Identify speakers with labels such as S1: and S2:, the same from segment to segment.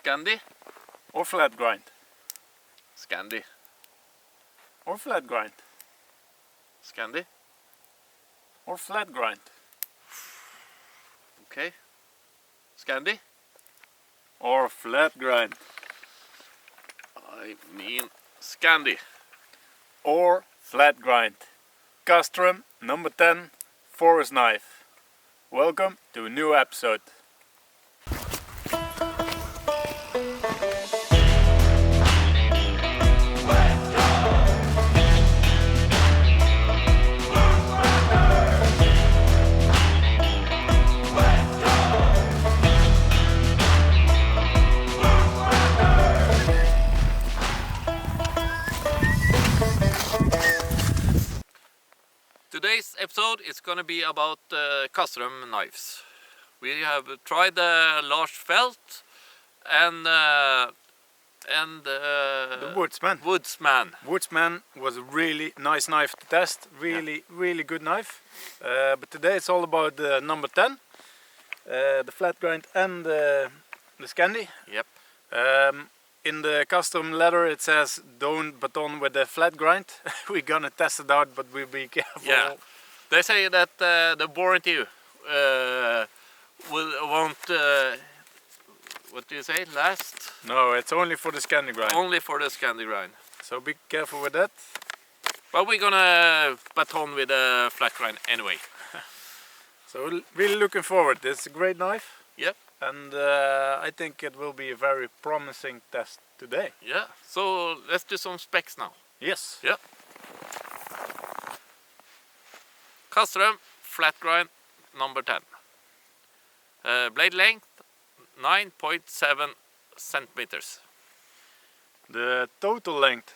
S1: Scandi
S2: or flat grind?
S1: Scandi.
S2: Or flat grind?
S1: Scandi.
S2: Or flat grind?
S1: Okay. Scandi.
S2: Or flat grind?
S1: I mean Scandi.
S2: Or flat grind? Casström number 10 forest knife. Welcome to a new episode.
S1: Today's episode is going to be about Casström knives. We have tried the Lars Fält and the
S2: Woodsman. Woodsman was a really nice knife to test. Really good knife. But today it's all about the number 10, the flat grind and the Scandi.
S1: Yep.
S2: In the custom letter it says don't baton with the flat grind. We're gonna test it out, but we'll be careful.
S1: Yeah. They say that the warranty won't what do you say, last?
S2: No, it's only for the Scandi grind.
S1: Only for the Scandi grind.
S2: So be careful with that.
S1: But we're gonna baton with a flat grind anyway.
S2: So really looking forward. It's a great knife.
S1: Yep.
S2: And I think it will be a very promising test today.
S1: Yeah, so let's do some specs now.
S2: Yes.
S1: Yeah. Casström flat grind number 10. Blade length 9.7 centimeters.
S2: The total length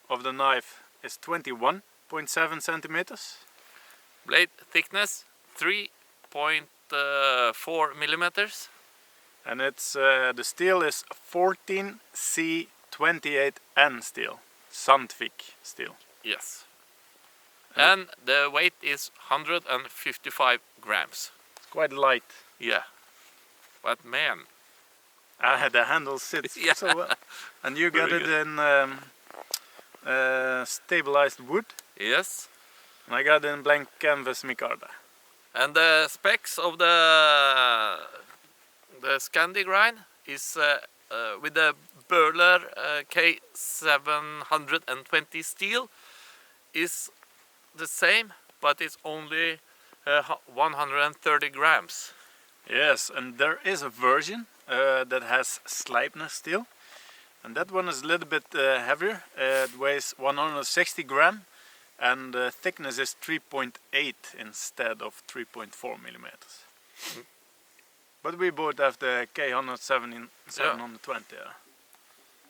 S2: of the knife is 21.7 centimeters.
S1: Blade thickness 3.4 millimeters.
S2: And it's the steel is 14C28N steel, Sandvik steel.
S1: Yes. And the weight is 155 grams.
S2: It's quite light.
S1: Yeah. But man.
S2: The handle sits so well. And you got it in stabilized wood.
S1: Yes.
S2: And I got it in blank canvas micarta. And
S1: the specs of the Scandi grind is with the Burler K720 steel is the same, but it's only 130 grams.
S2: Yes, and there is a version that has Sleipner steel, and that one is a little bit heavier. It weighs 160 grams, and the thickness is 3.8 instead of 3.4 millimeters. But we both have the K720. Yeah.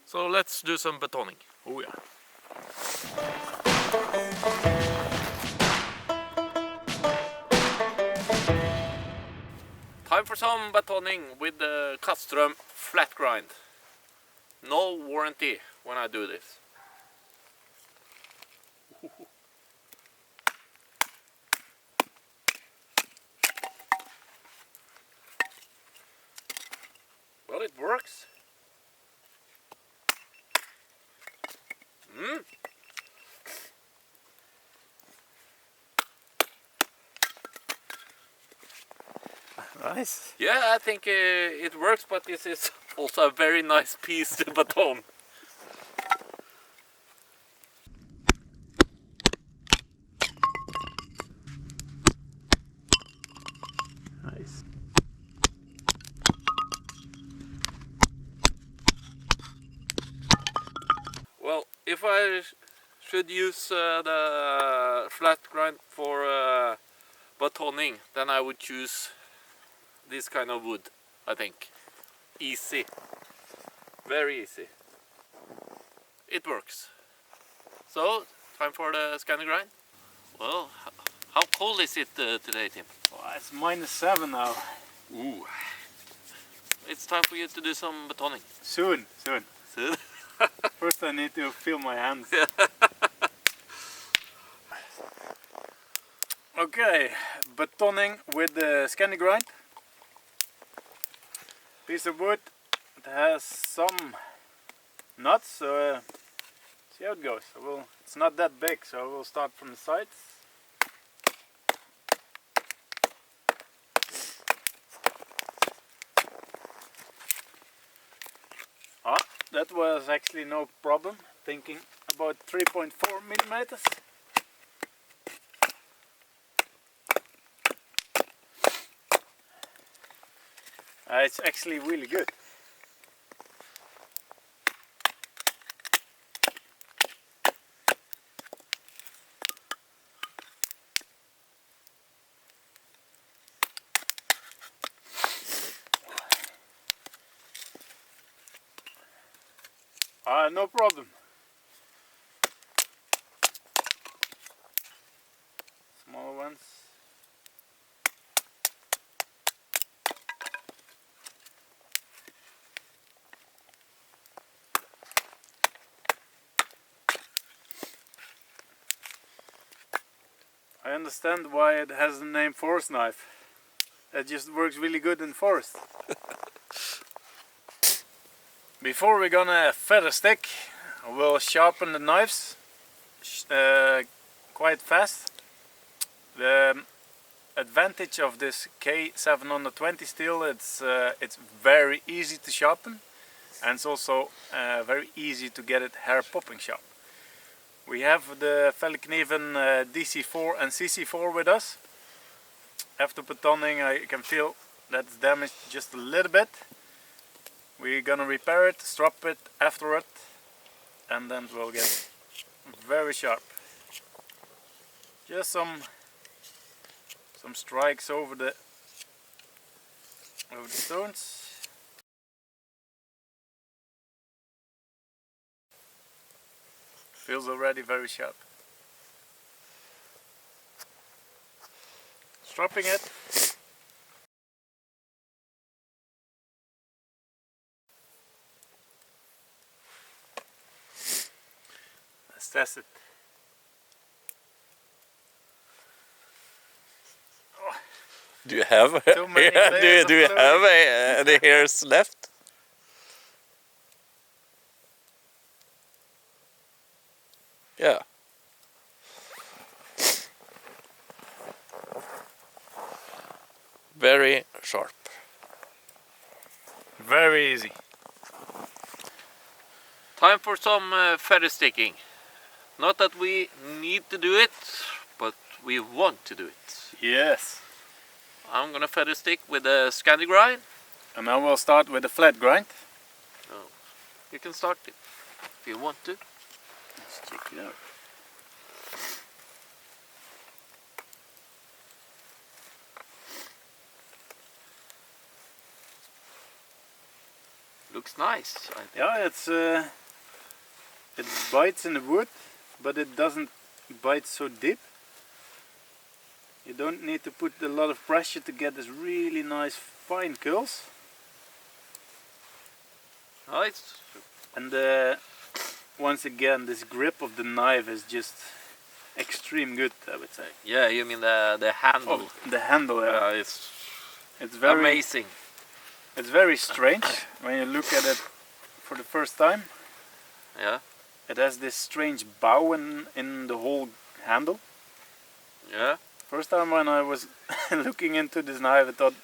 S1: So let's do some batoning.
S2: Oh yeah.
S1: Time for some batoning with the Casström flat grind. No warranty when I do this. Well, it works.
S2: Nice.
S1: Yeah, I think it works, but this is also a very nice piece to baton.
S2: Nice.
S1: Well, if I should use the flat grind for batoning, then I would choose this kind of wood, I think. Easy. Very easy. It works. So, time for the Scandi grind. Well, how cold is it today, Tim?
S2: Oh, it's -7 now.
S1: Ooh. It's time for you to do some batoning.
S2: Soon.
S1: Soon?
S2: First I need to feel my hands. Okay, batoning with the Scandi grind. Piece of wood, It has some nuts, so see how it goes. It's not that big, so I will start from the sides. That was actually no problem, thinking about 3.4 millimeters. It's actually really good. No problem. Smaller ones. I understand why it has the name forest knife. It just works really good in forest. Before we're gonna feather stick, we'll sharpen the knives quite fast. The advantage of this K720 steel, it's very easy to sharpen, and it's also very easy to get it hair popping sharp. We have the friluftsliv DC4 and CC4 with us. After batoning, I can feel that it's damaged just a little bit. We're gonna repair it, strop it afterward, and then it will get very sharp. Just some strikes over the stones. Feels already very sharp. Stropping it. Let's test it.
S1: Do you have do you have any hairs left? Yeah. Very sharp.
S2: Very easy.
S1: Time for some feather sticking. Not that we need to do it, but we want to do it.
S2: Yes.
S1: I'm gonna feather stick with a Scandi grind.
S2: And now we'll start with the flat grind.
S1: Oh, you can start it if you want to.
S2: Let's check it out.
S1: Looks nice, I think.
S2: Yeah, it bites in the wood, but it doesn't bite so deep. You don't need to put a lot of pressure to get this really nice fine curls.
S1: Nice.
S2: And once again, this grip of the knife is just extreme good, I would say.
S1: Yeah, you mean the handle?
S2: Oh, the handle, yeah.
S1: It's
S2: very
S1: amazing.
S2: It's very strange when you look at it for the first time.
S1: Yeah.
S2: It has this strange bow in the whole handle.
S1: Yeah.
S2: First time when I was looking into this knife, I thought,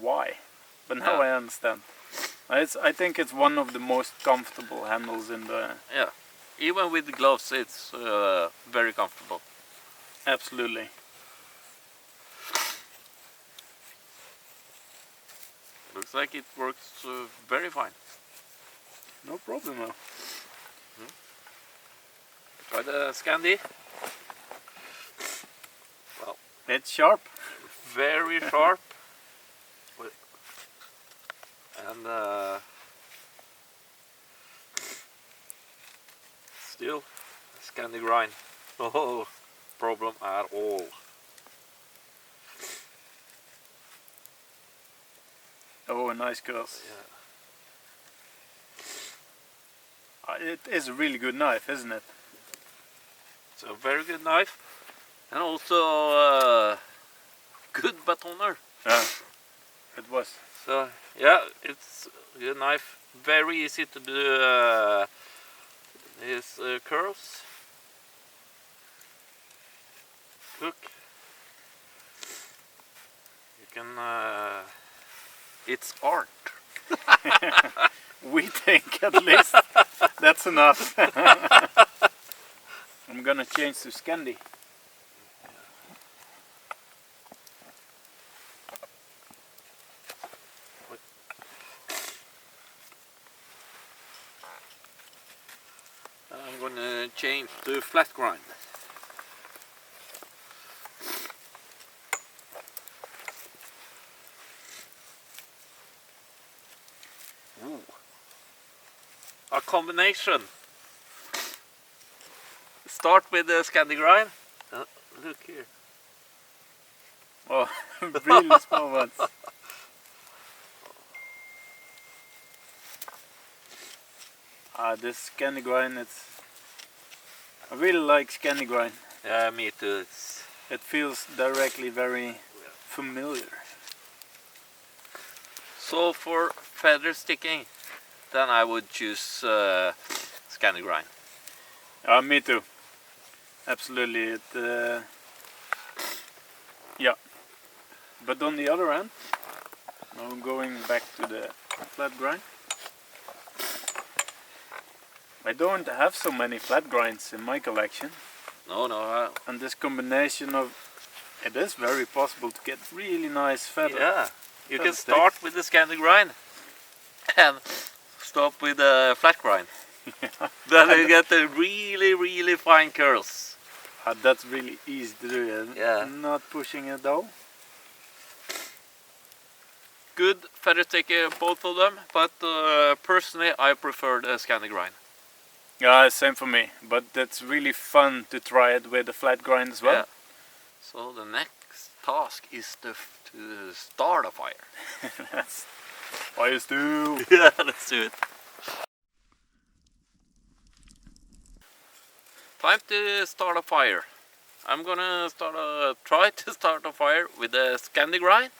S2: why? But now I understand. I think it's one of the most comfortable handles in the...
S1: Yeah. Even with gloves, it's very comfortable.
S2: Absolutely.
S1: Looks like it works very fine.
S2: No problem now.
S1: Try the Scandi. Well,
S2: it's sharp.
S1: Very sharp. And still Scandi grind. No problem at all.
S2: Oh, nice curls.
S1: Yeah.
S2: It is a really good knife, isn't it?
S1: It's a very good knife, and also good batoner.
S2: Yeah, it was.
S1: So yeah, it's a knife. Very easy to do these curls. Look, you can. It's art.
S2: We think at least that's enough. I'm gonna change to Scandi.
S1: I'm gonna change to flat grind. Ooh. A combination. Start with the Scandi grind. Look here.
S2: Oh, really small ones. This Scandi grind, I really like Scandi grind.
S1: Yeah, me too.
S2: It feels directly very familiar.
S1: So for feather sticking, then I would choose Scandi grind.
S2: Me too. Absolutely. Yeah. But on the other hand, now going back to the flat grind. I don't have so many flat grinds in my collection.
S1: No.
S2: And this combination of, it is very possible to get really nice feather.
S1: Yeah, you
S2: feather
S1: can start with the Scandi grind and stop with the flat grind.
S2: Yeah.
S1: Then you get the really fine curls.
S2: That's really easy to do.
S1: Yeah.
S2: Not pushing it though.
S1: Good feather sticker, both of them, but personally I prefer the Scandi grind.
S2: Yeah, same for me. But it's really fun to try it with the flat grind as well.
S1: Yeah. So the next task is to start a fire.
S2: That's fire stew.
S1: Yeah, let's do it. Time to start a fire. I'm gonna try to start a fire with the Scandi grind.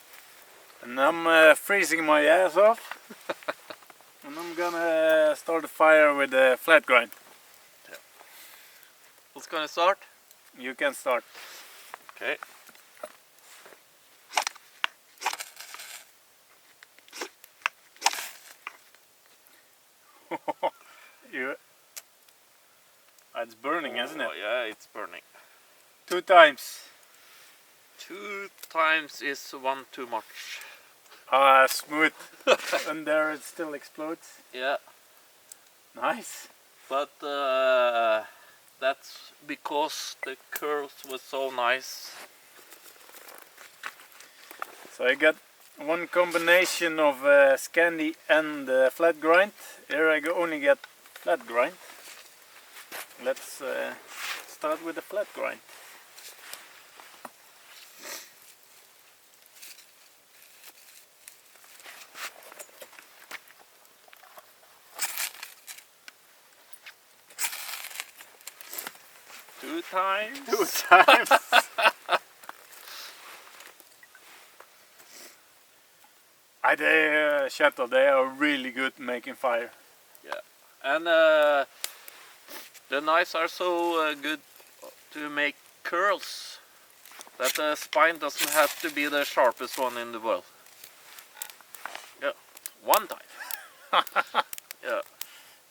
S2: And I'm freezing my ass off. And I'm gonna start a fire with the flat grind.
S1: Yeah. Who's gonna start?
S2: You can start.
S1: Okay.
S2: It's burning, isn't it?
S1: Oh yeah, it's burning.
S2: 2 times.
S1: 2 times is one too much.
S2: Smooth. And there it still explodes.
S1: Yeah.
S2: Nice.
S1: But that's because the curls were so nice.
S2: So I got one combination of Scandi and flat grind. Here I only get flat grind. Let's start with the flat grind.
S1: Two times.
S2: 2 times. Shuttle, they are really good making fire.
S1: Yeah, and the knives are so good to make curls that the spine doesn't have to be the sharpest one in the world. Yeah, 1 time. Yeah,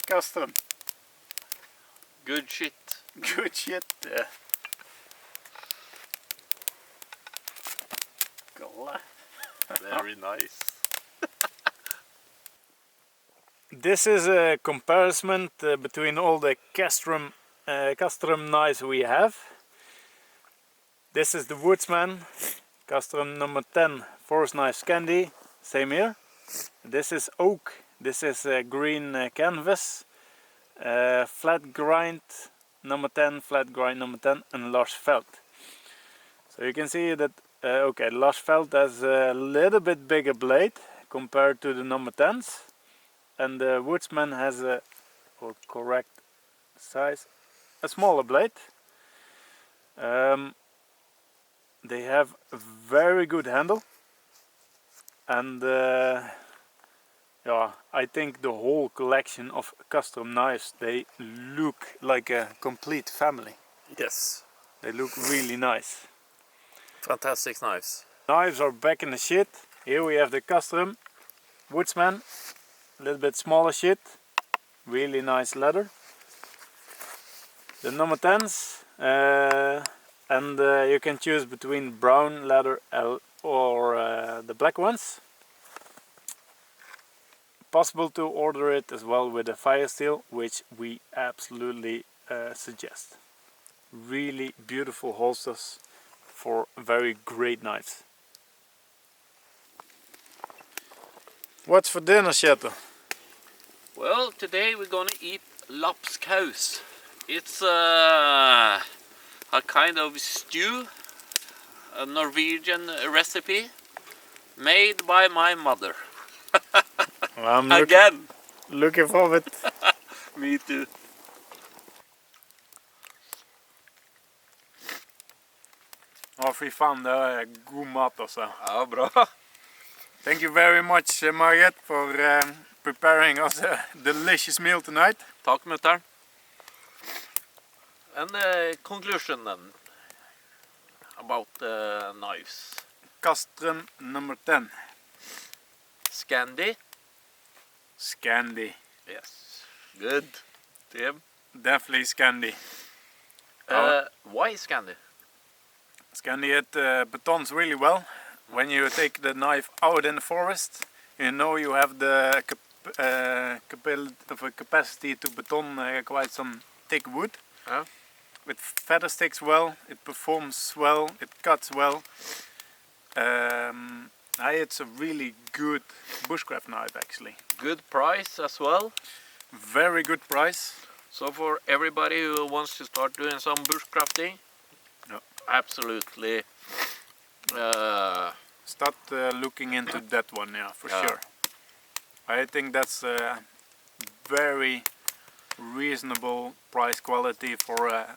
S2: Casström.
S1: good shit.
S2: Good shit.
S1: Very nice.
S2: This is a comparison between all the Casström knives we have. This is the Woodsman, Casström number 10 force knife Scandi, same here. This is oak, this is green canvas, flat grind number 10, flat grind number 10 and Lars Fält. So you can see that okay, Lars Fält has a little bit bigger blade compared to the number 10s. And the Woodsman has a, or correct size, a smaller blade. They have a very good handle. and yeah, I think the whole collection of Casström knives, they look like a complete family.
S1: Yes.
S2: They look really nice.
S1: Fantastic knives.
S2: Knives are back in the shed. Here we have the Casström Woodsman, a little bit smaller shed, really nice leather. The number 10s, and you can choose between brown leather or the black ones. Possible to order it as well with a fire steel, which we absolutely suggest. Really beautiful holsters for very great knives. What's for dinner, Kjetil?
S1: Well, today we're gonna eat lapskaus. It's a kind of stew, a Norwegian recipe made by my mother.
S2: Well, I'm
S1: Again!
S2: looking forward.
S1: Me too.
S2: Ja, fy fan, det är god mat alltså.
S1: Ja, bra.
S2: Thank you very much, Margaret, for preparing us a delicious meal tonight.
S1: Tack mutter'n. And the conclusion then about the knives.
S2: Casström number 10.
S1: Scandi.
S2: Scandi.
S1: Yes. Good. Tim.
S2: Definitely Scandi.
S1: Why Scandi?
S2: Scandi, it batons really well. When you take the knife out in the forest, you know you have the capacity to baton quite some thick wood.
S1: Yeah.
S2: It feather sticks well, it performs well, it cuts well. It's a really good bushcraft knife actually.
S1: Good price as well.
S2: Very good price.
S1: So for everybody who wants to start doing some bushcrafting,
S2: Yeah.
S1: absolutely.
S2: Start looking into that one, yeah, for
S1: Yeah.
S2: sure. I think that's a very reasonable price quality for a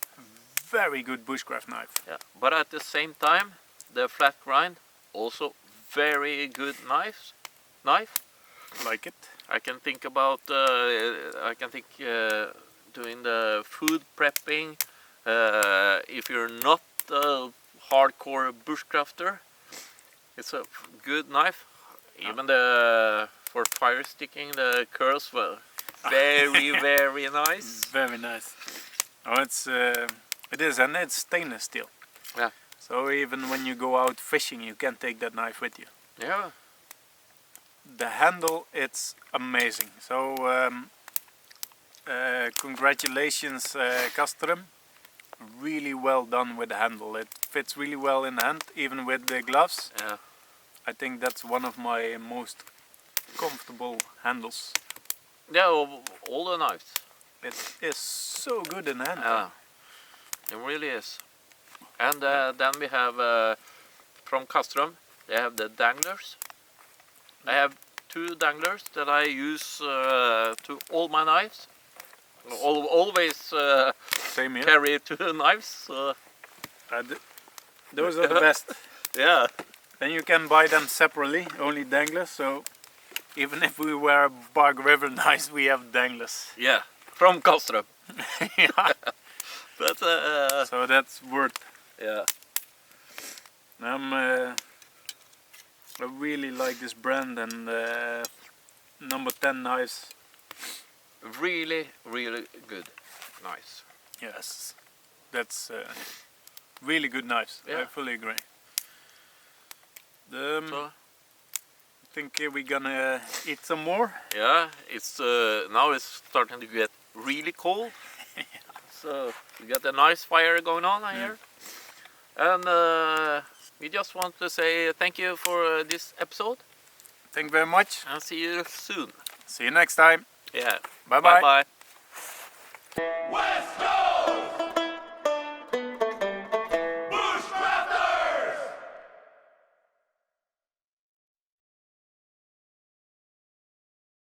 S2: very good bushcraft knife.
S1: Yeah. But at the same time, the flat grind also very good knife.
S2: Like it.
S1: I can think about doing the food prepping. If you're not a hardcore bushcrafter, it's a good knife. Even for fire sticking, the curls were very very nice.
S2: Very nice. Oh, it is, and it's stainless steel.
S1: Yeah.
S2: So even when you go out fishing, you can take that knife with you.
S1: Yeah.
S2: The handle, it's amazing. So congratulations, Casström. Really well done with the handle. It fits really well in the hand, even with the gloves.
S1: Yeah.
S2: I think that's one of my most comfortable handles.
S1: Yeah, all the knives.
S2: It is so good in the hand.
S1: Yeah. It really is. And then we have from Casström, they have the danglers. I have 2 danglers that I use to all my knives. Always
S2: Same here.
S1: carry 2 knives.
S2: Those are the best.
S1: Yeah.
S2: Then you can buy them separately, only danglers. So even if we wear Bog River knives, we have danglers.
S1: Yeah. From Casström.
S2: Yeah.
S1: But
S2: So that's worth.
S1: yeah.
S2: I really like this brand, and number 10 knives.
S1: Really, really good. Nice.
S2: Yes, that's really good knives.
S1: Yeah.
S2: I fully agree.
S1: So,
S2: I think we're gonna eat some more.
S1: yeah, it's now it's starting to get really cold. So we got a nice fire going on here. And we just want to say thank you for this episode.
S2: Thank you very much.
S1: And see you soon.
S2: See you next time.
S1: Yeah.
S2: Bye bye.
S1: Bye bye.
S3: West Coast!